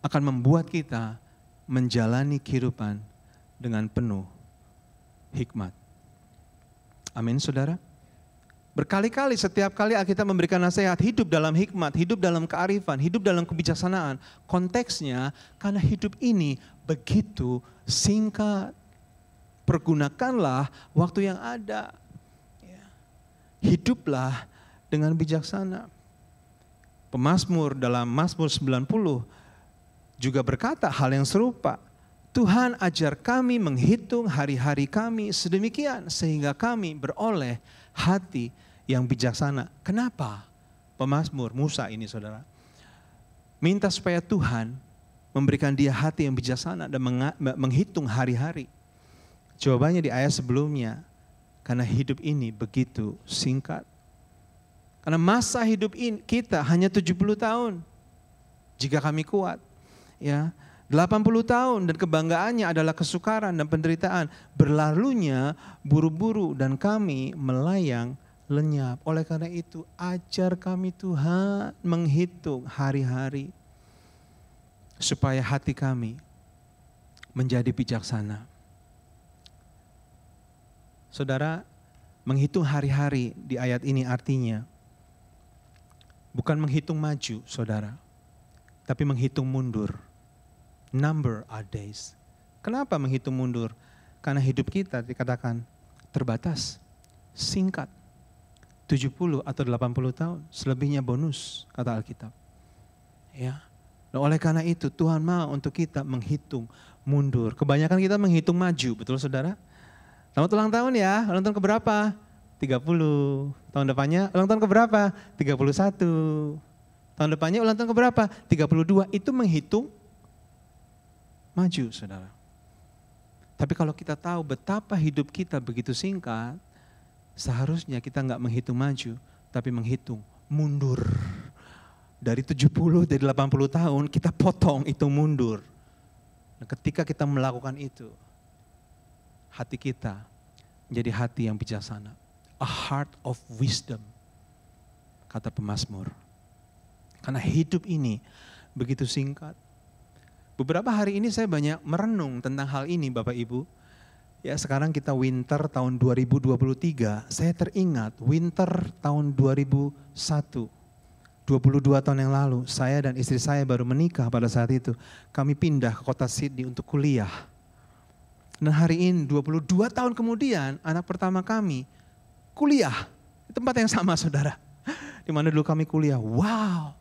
Speaker 1: akan membuat kita menjalani kehidupan dengan penuh hikmat. Amin saudara. Berkali-kali, setiap kali Alkitab memberikan nasihat, hidup dalam hikmat, hidup dalam kearifan, hidup dalam kebijaksanaan. Konteksnya, karena hidup ini begitu singkat. Pergunakanlah waktu yang ada. Hiduplah dengan bijaksana. Pemazmur dalam Mazmur 90 juga berkata hal yang serupa. Tuhan ajar kami menghitung hari-hari kami sedemikian sehingga kami beroleh hati yang bijaksana. Kenapa? Pemazmur Musa ini saudara minta supaya Tuhan memberikan dia hati yang bijaksana dan menghitung hari-hari. Jawabannya di ayat sebelumnya, karena hidup ini begitu singkat. Karena masa hidup kita hanya 70 tahun. Jika kami kuat, ya, 80 tahun dan kebanggaannya adalah kesukaran dan penderitaan. Berlalunya buru-buru dan kami melayang lenyap. Oleh karena itu ajar kami Tuhan menghitung hari-hari. Supaya hati kami menjadi bijaksana. Saudara, menghitung hari-hari di ayat ini artinya bukan menghitung maju saudara. Tapi menghitung mundur. Number our days. Kenapa menghitung mundur? Karena hidup kita dikatakan terbatas, singkat. 70 atau 80 tahun, selebihnya bonus, kata Alkitab. Ya. Nah, oleh karena itu Tuhan mau untuk kita menghitung mundur. Kebanyakan kita menghitung maju, betul saudara? Selamat ulang tahun ya, ulang tahun keberapa? 30. Tahun depannya ulang tahun keberapa? 31. Tahun depannya ulang tahun keberapa? 32. Itu menghitung maju saudara. Tapi kalau kita tahu betapa hidup kita begitu singkat, seharusnya kita nggak menghitung maju, tapi menghitung mundur. Dari 70, dari 80 tahun, kita potong itu mundur. Nah, ketika kita melakukan itu, hati kita menjadi hati yang bijaksana. A heart of wisdom, kata pemazmur. Karena hidup ini begitu singkat. Beberapa hari ini saya banyak merenung tentang hal ini Bapak Ibu. Ya, sekarang kita winter tahun 2023, saya teringat winter tahun 2001. 22 tahun yang lalu, saya dan istri saya baru menikah pada saat itu. Kami pindah ke kota Sydney untuk kuliah. Dan hari ini 22 tahun kemudian anak pertama kami kuliah. Di tempat yang sama saudara. Di mana dulu kami kuliah. Wow,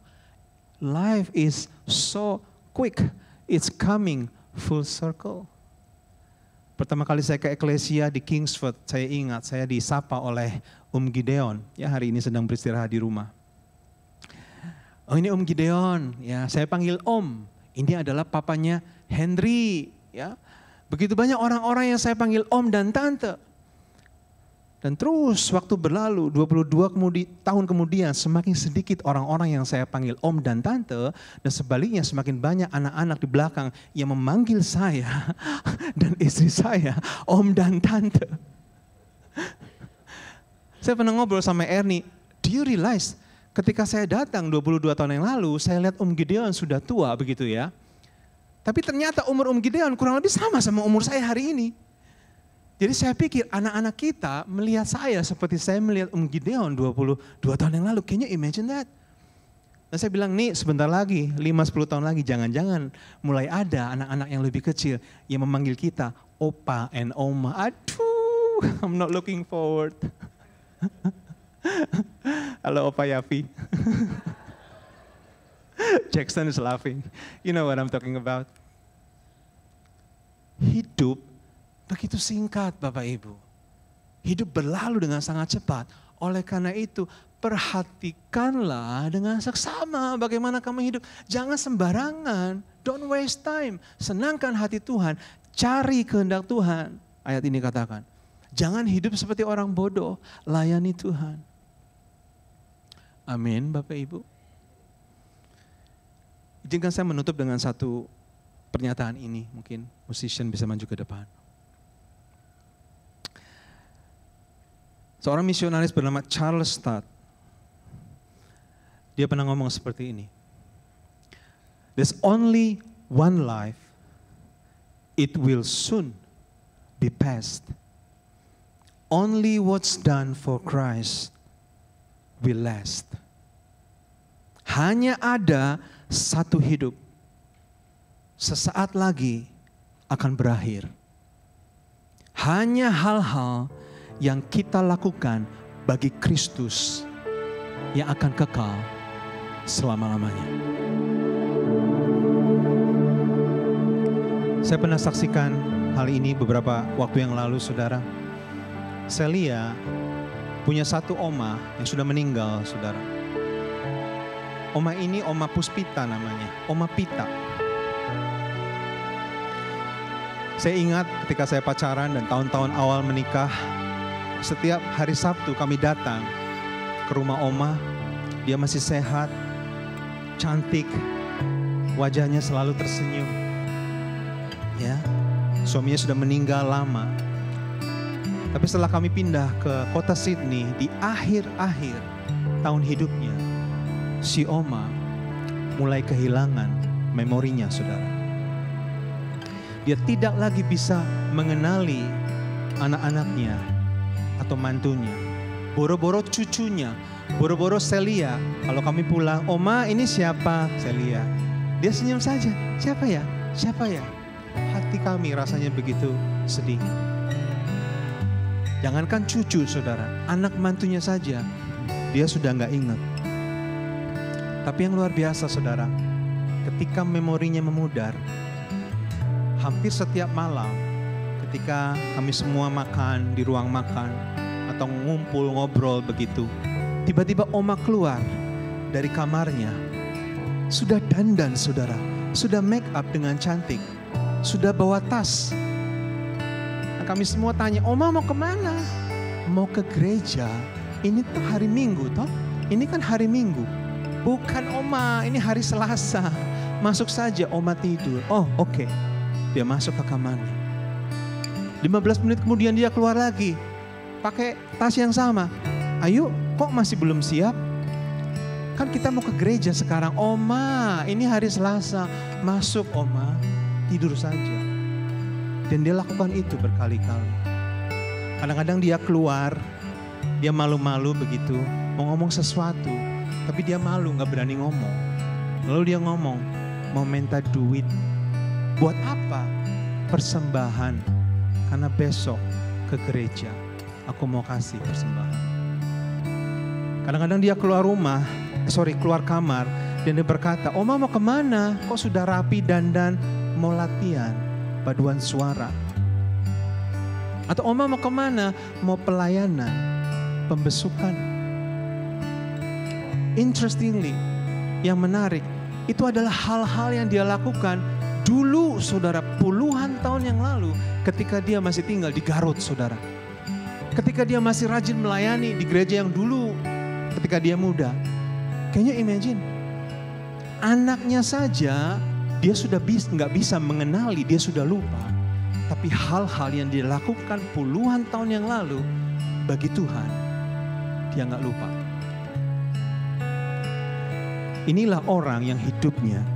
Speaker 1: life is so quick. It's coming full circle. Pertama kali saya ke Eklesia di Kingsford, saya ingat saya disapa oleh Gideon. Ya, hari ini sedang beristirahat di rumah. Oh, ini Gideon, ya saya panggil Om. Ini adalah papanya Henry, ya. Begitu banyak orang-orang yang saya panggil Om dan Tante. Dan terus waktu berlalu 22 tahun kemudian semakin sedikit orang-orang yang saya panggil Om dan Tante. Dan sebaliknya semakin banyak anak-anak di belakang yang memanggil saya dan istri saya Om dan Tante. Saya pernah ngobrol sama Ernie, do you realize ketika saya datang 22 tahun yang lalu, saya lihat Gideon sudah tua begitu ya. Tapi ternyata umur Gideon kurang lebih sama umur saya hari ini. Jadi saya pikir anak-anak kita melihat saya seperti saya melihat Gideon 22 tahun yang lalu. Can you imagine that? Dan saya bilang, nih sebentar lagi, 5-10 tahun lagi, jangan-jangan mulai ada anak-anak yang lebih kecil yang memanggil kita Opa and Oma. Aduh, I'm not looking forward. Halo Opa Yafi. Jackson is laughing. You know what I'm talking about. Hidup begitu singkat Bapak Ibu. Hidup berlalu dengan sangat cepat. Oleh karena itu, perhatikanlah dengan seksama bagaimana kamu hidup. Jangan sembarangan. Don't waste time. Senangkan hati Tuhan. Cari kehendak Tuhan. Ayat ini katakan. Jangan hidup seperti orang bodoh. Layani Tuhan. Amin Bapak Ibu. Izinkan saya menutup dengan satu pernyataan ini. Mungkin musician bisa maju ke depan. Seorang misionaris bernama Charles Studd. Dia pernah ngomong seperti ini. There's only one life. It will soon be past. Only what's done for Christ will last. Hanya ada satu hidup. Sesaat lagi akan berakhir. Hanya hal-hal yang kita lakukan bagi Kristus yang akan kekal selama-lamanya. Saya pernah saksikan hal ini beberapa waktu yang lalu, saudara. Celia punya satu oma yang sudah meninggal, saudara. Oma ini Oma Puspita namanya, Oma Pita. Saya ingat ketika saya pacaran dan tahun-tahun awal menikah, setiap hari Sabtu kami datang ke rumah Oma. Dia masih sehat, cantik, wajahnya selalu tersenyum. Ya, suaminya sudah meninggal lama. Tapi setelah kami pindah ke kota Sydney di akhir-akhir tahun hidupnya, si Oma mulai kehilangan memorinya, saudara. Dia tidak lagi bisa mengenali anak-anaknya atau mantunya. Boro-boro cucunya, boro-boro Celia. Kalau kami pulang, Oma ini siapa? Celia. Dia senyum saja. Siapa ya? Siapa ya? Hati kami rasanya begitu sedih. Jangankan cucu, saudara. Anak mantunya saja, dia sudah nggak ingat. Tapi yang luar biasa, saudara. Ketika memorinya memudar, hampir setiap malam ketika kami semua makan di ruang makan atau ngumpul ngobrol begitu, tiba-tiba Oma keluar dari kamarnya, sudah dandan, saudara, sudah make up dengan cantik, sudah bawa tas. Nah, kami semua tanya, Oma mau kemana? Mau ke gereja. Ini tuh hari Minggu toh? Ini kan hari Minggu. Bukan Oma, ini hari Selasa. Masuk saja. Oma tidur. Oh oke. Dia masuk ke kamarnya. 15 menit kemudian dia keluar lagi. Pakai tas yang sama. Ayo, kok masih belum siap? Kan kita mau ke gereja sekarang. Oma, ini hari Selasa. Masuk Oma, tidur saja. Dan dia lakukan itu berkali-kali. Kadang-kadang dia keluar, dia malu-malu begitu. Mau ngomong sesuatu, tapi dia malu, gak berani ngomong. Lalu dia ngomong, mau minta duit. Buat apa? Persembahan. Karena besok ke gereja, aku mau kasih persembahan. Kadang-kadang dia keluar keluar kamar, dan dia berkata, Oma mau kemana? Kok sudah rapi dandan, mau latihan paduan suara. Atau Oma mau kemana? Mau pelayanan, pembesukan. Interestingly, yang menarik, itu adalah hal-hal yang dia lakukan dulu, saudara, puluhan tahun yang lalu ketika dia masih tinggal di Garut, saudara. Ketika dia masih rajin melayani di gereja yang dulu ketika dia muda. Can you imagine? Anaknya saja dia sudah nggak bisa mengenali, dia sudah lupa. Tapi hal-hal yang dia lakukan puluhan tahun yang lalu bagi Tuhan, dia nggak lupa. Inilah orang yang hidupnya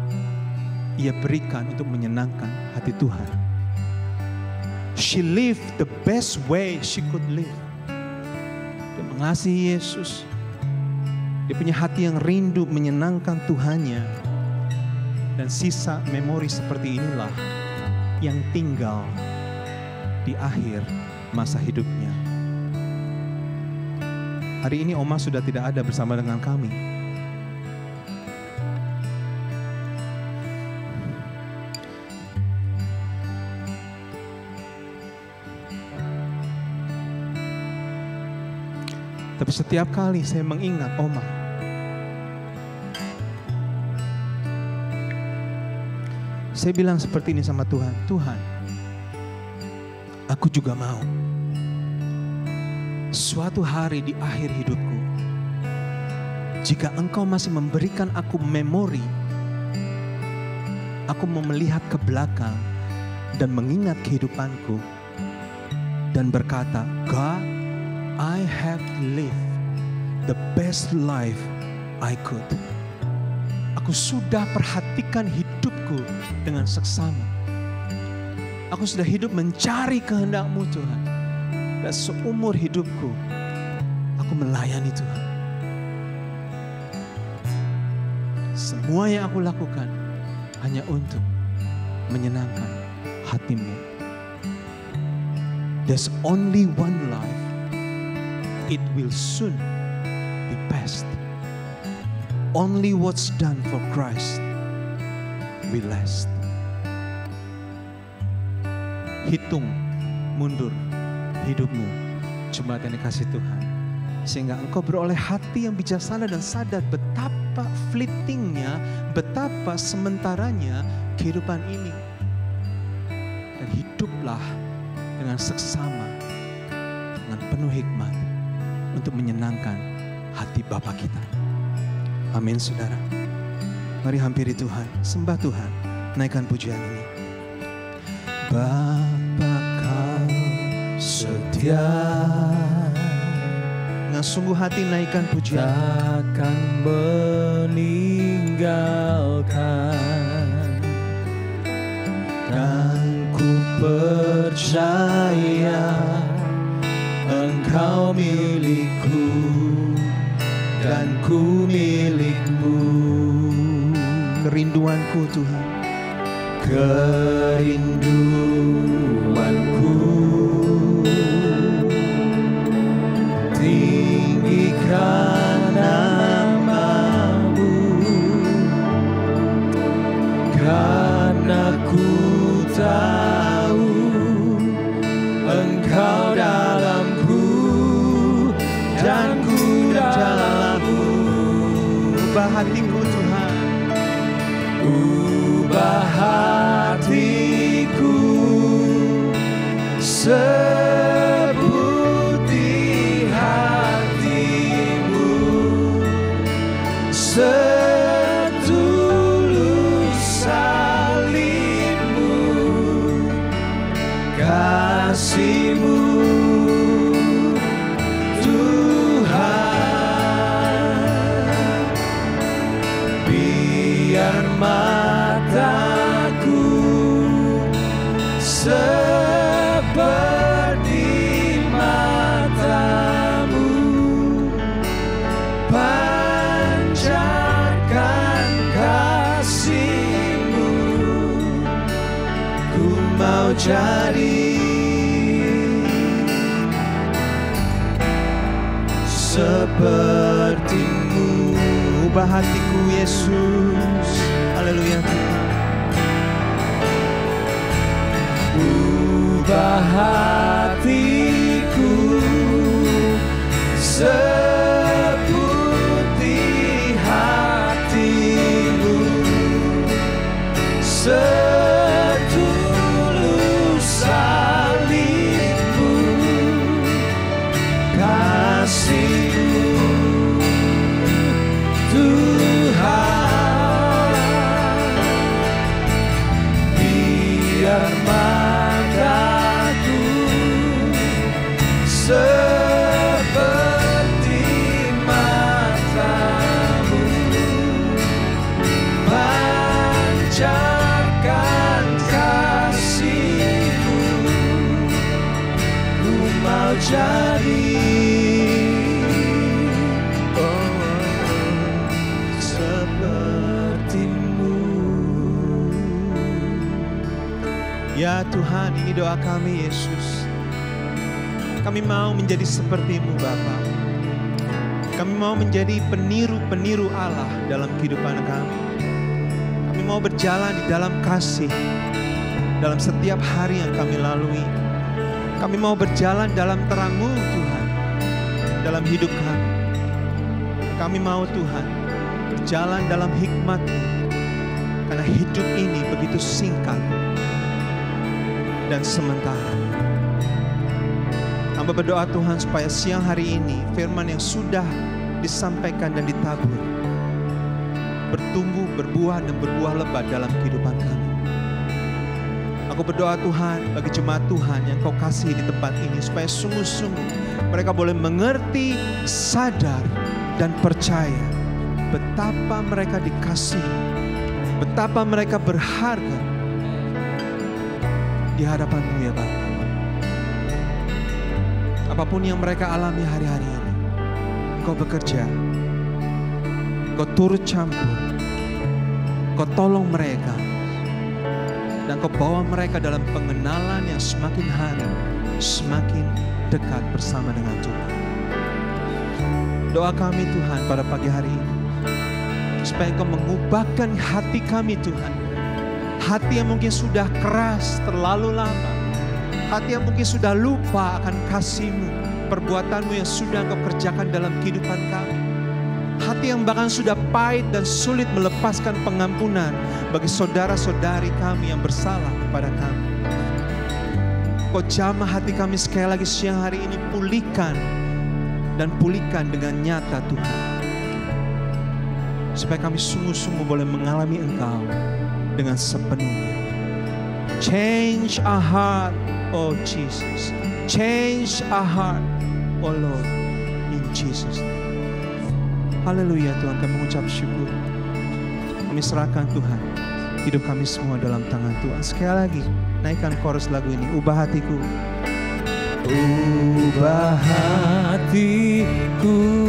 Speaker 1: ia berikan untuk menyenangkan hati Tuhan. She lived the best way she could live. Dia mengasihi Yesus. Dia punya hati yang rindu menyenangkan Tuhannya. Dan sisa memori seperti inilah yang tinggal di akhir masa hidupnya. Hari ini Oma sudah tidak ada bersama dengan kami. Tapi setiap kali saya mengingat Oma, saya bilang seperti ini sama Tuhan, Tuhan, aku juga mau suatu hari di akhir hidupku, jika Engkau masih memberikan aku memori, aku mau melihat ke belakang dan mengingat kehidupanku dan berkata, God, I have lived the best life I could. Aku sudah perhatikan hidupku dengan seksama. Aku sudah hidup mencari kehendak-Mu Tuhan. Dan seumur hidupku, aku melayani Tuhan. Semua yang aku lakukan hanya untuk menyenangkan hati-Mu. There's only one life. It will soon be past. Only what's done for Christ will last. Hitung mundur hidupmu, jemaat yang dikasih Tuhan, sehingga engkau beroleh hati yang bijaksana dan sadar betapa fleetingnya, betapa sementaranya kehidupan ini. Dan hiduplah dengan seksama, dengan penuh hikmat untuk menyenangkan hati Bapa kita. Amin, saudara. Mari hampiri Tuhan, sembah Tuhan, naikkan pujian ini. Bapa Kau setia, dengan sungguh hati naikkan pujian.
Speaker 2: Takkan meninggalkan, dan ku percaya Engkau milikku dan ku milikmu.
Speaker 1: Kerinduanku Tuhan,
Speaker 2: kerinduanku tinggikan nama-Mu, karena ku tahu Engkau dalamku dan ku dalam-Mu.
Speaker 1: ubah hatiku Tuhan,
Speaker 2: ubah hatiku seperti hati-Mu, setulus salib-Mu, kasih-Mu Tuhan. Biar mataku seperti mata-Mu, pancarkan kasih-Mu. Ku mau jadi seperti-Mu.
Speaker 1: ubah hatiku Yesus. Haleluya.
Speaker 2: Ubah hatiku seperti hati-Mu, setulus salib-Mu, kasih-Mu Tuhan. Biar mataku seperti mata-Mu, pancar jadi sepertimu.
Speaker 1: Ya Tuhan, ini doa kami Yesus. Kami mau menjadi seperti-Mu Bapa. Kami mau menjadi peniru-peniru Allah dalam kehidupan kami. Kami mau berjalan di dalam kasih dalam setiap hari yang kami lalui. Kami mau berjalan dalam terang-Mu Tuhan dalam hidup kami. Kami mau Tuhan berjalan dalam hikmat-Mu, karena hidup ini begitu singkat dan sementara. Hamba berdoa Tuhan supaya siang hari ini firman yang sudah disampaikan dan ditabur bertumbuh, berbuah dan berbuah lebat dalam kehidupan kami. Aku berdoa Tuhan bagi jemaat Tuhan yang Kau kasih di tempat ini supaya sungguh-sungguh mereka boleh mengerti, sadar dan percaya betapa mereka dikasihi, betapa mereka berharga di hadapan-Mu ya Bapa. Apapun yang mereka alami hari-hari ini, Engkau bekerja, Engkau turut campur, Engkau tolong mereka, dan Engkau bawa mereka dalam pengenalan yang semakin hari, semakin dekat bersama dengan Tuhan. Doa kami Tuhan pada pagi hari ini, supaya Engkau mengubahkan hati kami Tuhan. Hati yang mungkin sudah keras terlalu lama. Hati yang mungkin sudah lupa akan kasih-Mu, perbuatan-Mu yang sudah Engkau kerjakan dalam kehidupan kami. Hati yang bahkan sudah pahit dan sulit melepaskan pengampunan bagi saudara-saudari kami yang bersalah kepada kami. Kau jamah hati kami sekali lagi siang hari ini, pulihkan dan pulihkan dengan nyata Tuhan. Supaya kami sungguh-sungguh boleh mengalami Engkau dengan sepenuhnya. Change our heart, oh Jesus. Change our heart, oh Lord, in Jesus name. Haleluya Tuhan, kami mengucap syukur. Kami serahkan Tuhan hidup kami semua dalam tangan Tuhan. Sekali lagi, naikkan chorus lagu ini. Ubah hatiku.
Speaker 2: Ubah hatiku